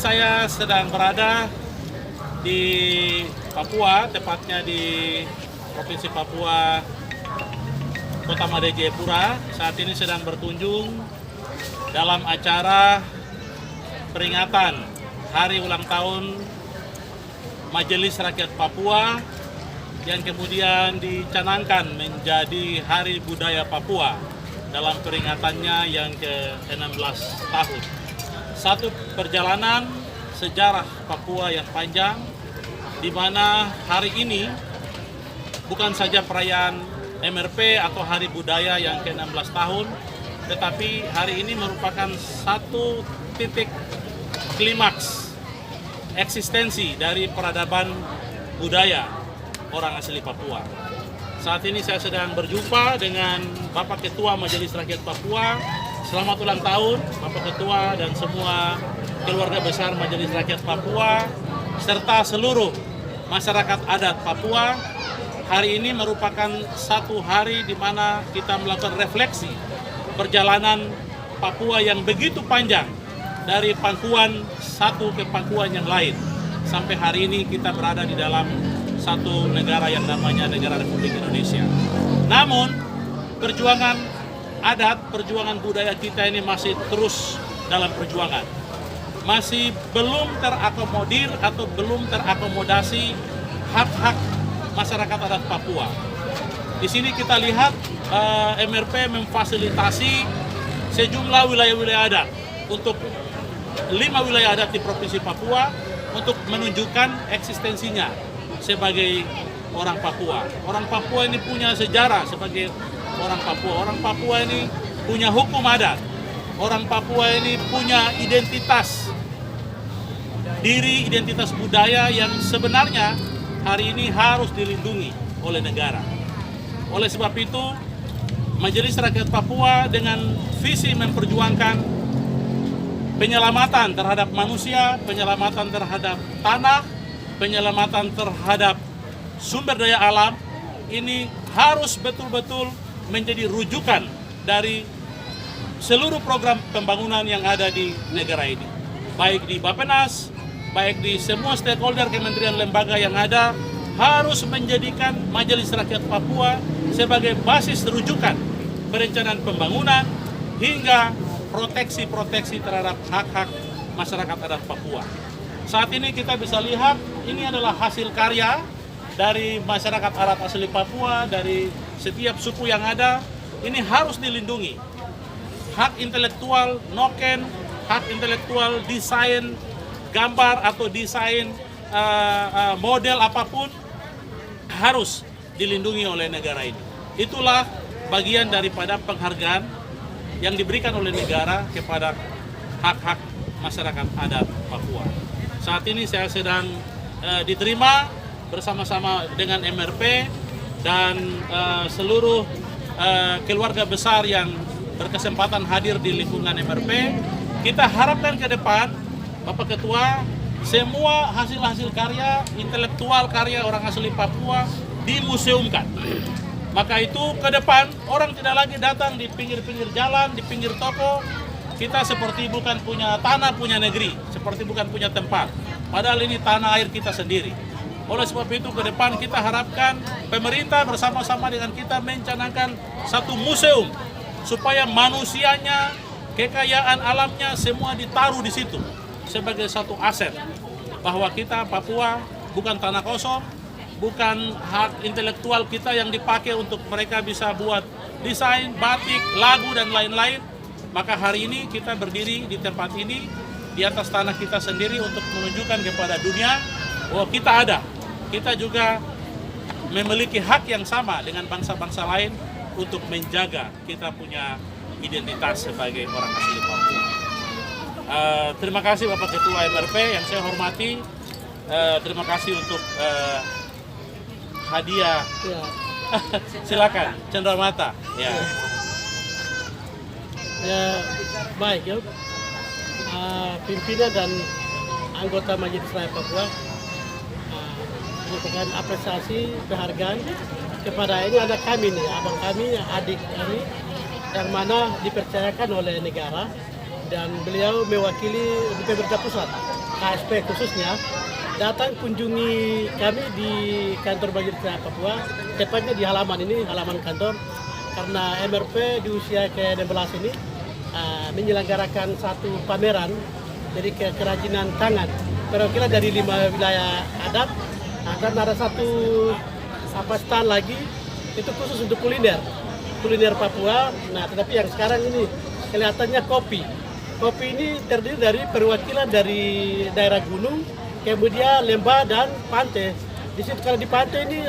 saya sedang berada di Papua, tepatnya di Provinsi Papua, Kota Madai Jayapura. Saat ini sedang berkunjung dalam acara peringatan Hari Ulang Tahun Majelis Rakyat Papua yang kemudian dicanangkan menjadi Hari Budaya Papua dalam peringatannya yang ke-16 tahun. Satu perjalanan sejarah Papua yang panjang, di mana hari ini bukan saja perayaan MRP atau Hari Budaya yang ke-16 tahun, tetapi hari ini merupakan satu titik klimaks eksistensi dari peradaban budaya orang asli Papua. Saat ini saya sedang berjumpa dengan Bapak Ketua Majelis Rakyat Papua. Selamat ulang tahun Bapak Ketua dan semua keluarga besar Majelis Rakyat Papua serta seluruh masyarakat adat Papua. Hari ini merupakan satu hari di mana kita melakukan refleksi perjalanan Papua yang begitu panjang dari pangkuan satu ke pangkuan yang lain. Sampai hari ini kita berada di dalam satu negara yang namanya Negara Republik Indonesia. Namun, perjuangan adat, perjuangan budaya kita ini masih terus dalam perjuangan. Masih belum terakomodir atau belum terakomodasi hak-hak masyarakat adat Papua. Di sini kita lihat MRP memfasilitasi sejumlah wilayah-wilayah adat untuk 5 wilayah adat di Provinsi Papua untuk menunjukkan eksistensinya sebagai orang Papua. Orang Papua ini punya sejarah sebagai orang Papua. Orang Papua ini punya hukum adat. Orang Papua ini punya identitas diri, identitas budaya yang sebenarnya hari ini harus dilindungi oleh negara. Oleh sebab itu, Majelis Rakyat Papua dengan visi memperjuangkan penyelamatan terhadap manusia, penyelamatan terhadap tanah, penyelamatan terhadap sumber daya alam, ini harus betul-betul menjadi rujukan dari seluruh program pembangunan yang ada di negara ini. Baik di Bappenas, baik di semua stakeholder kementerian lembaga yang ada, harus menjadikan Majelis Rakyat Papua sebagai basis rujukan perencanaan pembangunan hingga proteksi-proteksi terhadap hak-hak masyarakat adat Papua. Saat ini kita bisa lihat ini adalah hasil karya dari masyarakat adat asli Papua, dari setiap suku yang ada. Ini harus dilindungi. Hak intelektual noken, hak intelektual desain gambar atau desain model apapun harus dilindungi oleh negara ini. Itulah bagian daripada penghargaan yang diberikan oleh negara kepada hak-hak masyarakat adat Papua. Saat ini saya sedang diterima bersama-sama dengan MRP dan seluruh keluarga besar yang berkesempatan hadir di lingkungan MRP. Kita harapkan ke depan, Bapak Ketua, semua hasil-hasil karya, intelektual karya orang asli Papua dimuseumkan. Maka itu ke depan orang tidak lagi datang di pinggir-pinggir jalan, di pinggir toko. Kita seperti bukan punya tanah, punya negeri, seperti bukan punya tempat. Padahal ini tanah air kita sendiri. Oleh sebab itu ke depan kita harapkan pemerintah bersama-sama dengan kita mencanangkan satu museum supaya manusianya, kekayaan alamnya semua ditaruh di situ sebagai satu aset. Bahwa kita Papua bukan tanah kosong, bukan hak intelektual kita yang dipakai untuk mereka bisa buat desain, batik, lagu, dan lain-lain. Maka hari ini kita berdiri di tempat ini, di atas tanah kita sendiri untuk menunjukkan kepada dunia bahwa kita ada. Kita juga memiliki hak yang sama dengan bangsa-bangsa lain untuk menjaga kita punya identitas sebagai orang asli Papua. Terima kasih Bapak Ketua MRP yang saya hormati. Terima kasih untuk hadiah. Ya. Silakan, Cendramata. Ya. Ya, baik ya. Pimpinan dan anggota Majelis Rakyat Papua merupakan apresiasi penghargaan kepada ini anak kami nih, abang kami, adik kami yang mana dipercayakan oleh negara dan beliau mewakili di pemerintah pusat KSP khususnya datang kunjungi kami di kantor Majelis Rakyat Papua, tepatnya di halaman kantor, karena MRP di usia ke-16 ini menyelenggarakan satu pameran dari kerajinan tangan perwakilan dari 5 wilayah adat. Dan ada satu stand lagi itu khusus untuk kuliner Papua. Nah, tetapi yang sekarang ini kelihatannya kopi ini terdiri dari perwakilan dari daerah gunung, kemudian lembah dan pantai. Di situ kalau di pantai ini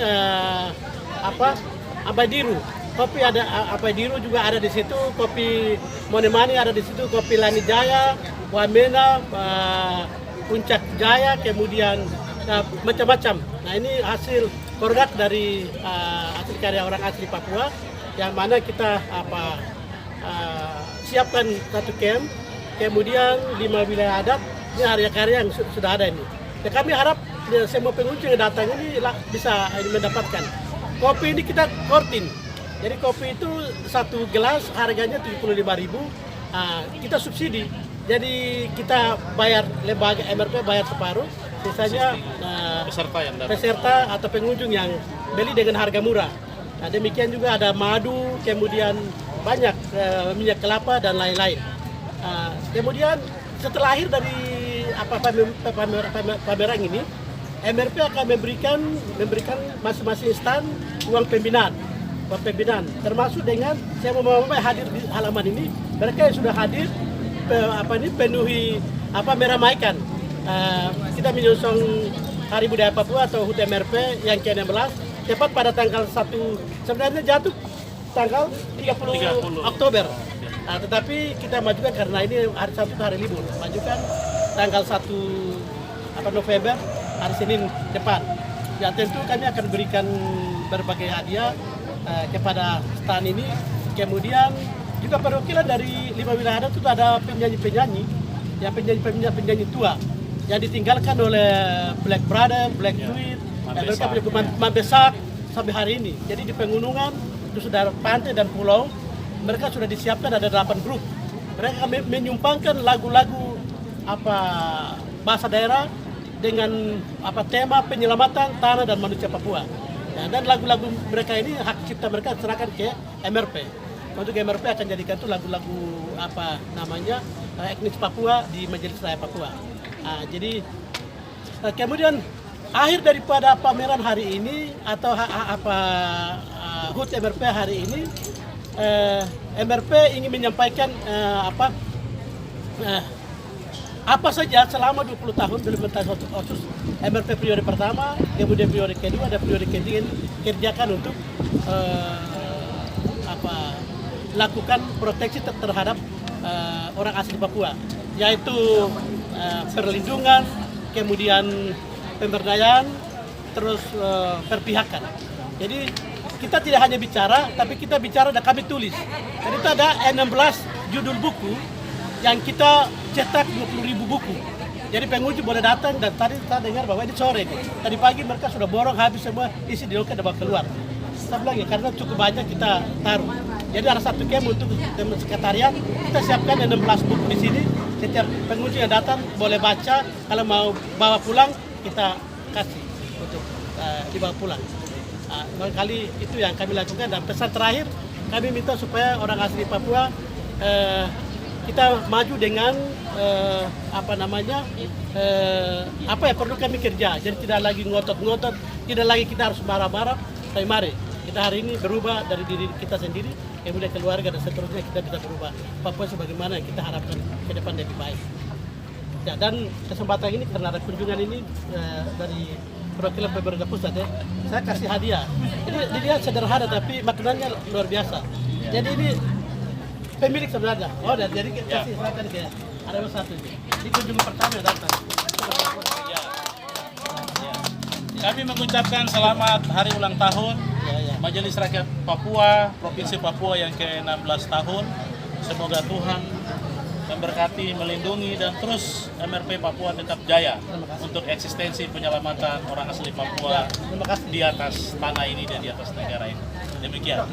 Abadiru. Kopi ada Abadiru juga ada di situ, kopi Monemani ada di situ, kopi Lani Jaya, Wamena, Puncak Jaya, kemudian macam-macam. Nah, ini hasil produk dari hasil karya orang asli Papua yang mana kita siapkan satu camp, kemudian 5 wilayah adat. Ini karya-karya yang sudah ada ini. Ya, kami harap semua pengunjung yang datang ini bisa mendapatkan. Kopi ini kita kortin. Jadi kopi itu satu gelas harganya 75.000. Kita subsidi. Jadi kita bayar lembaga MRP bayar separuh, sisanya peserta atau pengunjung yang beli dengan harga murah. Nah, demikian juga ada madu, kemudian banyak minyak kelapa dan lain-lain. Kemudian setelah akhir dari pameran ini, MRP akan memberikan masing-masing stand uang pembinaan, termasuk dengan saya mau hadir di halaman ini, mereka yang sudah hadir penuhi meramaikan kita menyusung Hari Budaya Papua atau HUT MRP yang ke-16 tepat pada tanggal 1, sebenarnya jatuh tanggal 30 Oktober. Nah, tetapi kita majukan karena ini hari Sabtu hari libur, majukan tanggal 1 November hari Senin depan. Ya, tentu kami akan berikan berbagai hadiah kepada stand ini. Kemudian juga perwakilan dari 5 wilayah adat itu ada penyanyi tua yang ditinggalkan oleh Black Brother, Black Tweed, mereka punya Mambesak sampai hari ini. Jadi di pegunungan, itu sudah pantai dan pulau, mereka sudah disiapkan ada 8 grup. Mereka menyumbangkan lagu-lagu bahasa daerah dengan tema penyelamatan tanah dan manusia Papua. Dan lagu-lagu mereka ini hak cipta mereka serahkan ke MRP. Untuk MRP akan jadikan itu lagu-lagu etnis Papua di Majelis Rakyat Papua. Jadi kemudian akhir daripada pameran hari ini atau HUT MRP hari ini, MRP ingin menyampaikan apa saja selama 20 tahun implementasi OSUS MRP periode pertama, kemudian periode kedua, dan periode ketiga kerjakan untuk lakukan proteksi terhadap orang asli Papua, yaitu perlindungan, kemudian pemberdayaan, terus perpihakan. Jadi kita tidak hanya bicara, tapi kita bicara dan kami tulis. Dan itu ada 16 judul buku yang kita cetak 20.000 buku. Jadi pengunjung boleh datang, dan tadi kita dengar bahwa ini sore nih. Tadi pagi mereka sudah borong habis semua isi di loket dan bawa keluar. Saya bilang ya, karena cukup banyak kita taruh. Jadi ada satu camp untuk sekretariat, kita siapkan 16 buku di sini. Setiap pengunjung yang datang boleh baca, kalau mau bawa pulang kita kasih untuk dibawa pulang. Barangkali itu yang kami lakukan, dan pesan terakhir kami minta supaya orang asli Papua kita maju dengan apa yang perlu kami kerja. Jadi tidak lagi ngotot-ngotot, tidak lagi kita harus marah-marah. Tapi mari kita hari ini berubah dari diri kita sendiri, kemudian keluarga dan seterusnya kita bisa berubah Papua sebagaimana yang kita harapkan ke depan lebih baik. Ya, dan kesempatan ini karena ada kunjungan ini dari perwakilan pemerintah pusat, saya kasih hadiah. Ini dilihat sederhana tapi maknanya luar biasa. Jadi ini pemilik sebenarnya. Jadi kasih silakan ke ada satu ini. Ini kunjungan pertama datang. Kami mengucapkan selamat hari ulang tahun Majelis Rakyat Papua, Provinsi Papua yang ke-16 tahun. Semoga Tuhan memberkati, melindungi, dan terus MRP Papua tetap jaya untuk eksistensi penyelamatan orang asli Papua di atas tanah ini dan di atas negara ini. Demikian.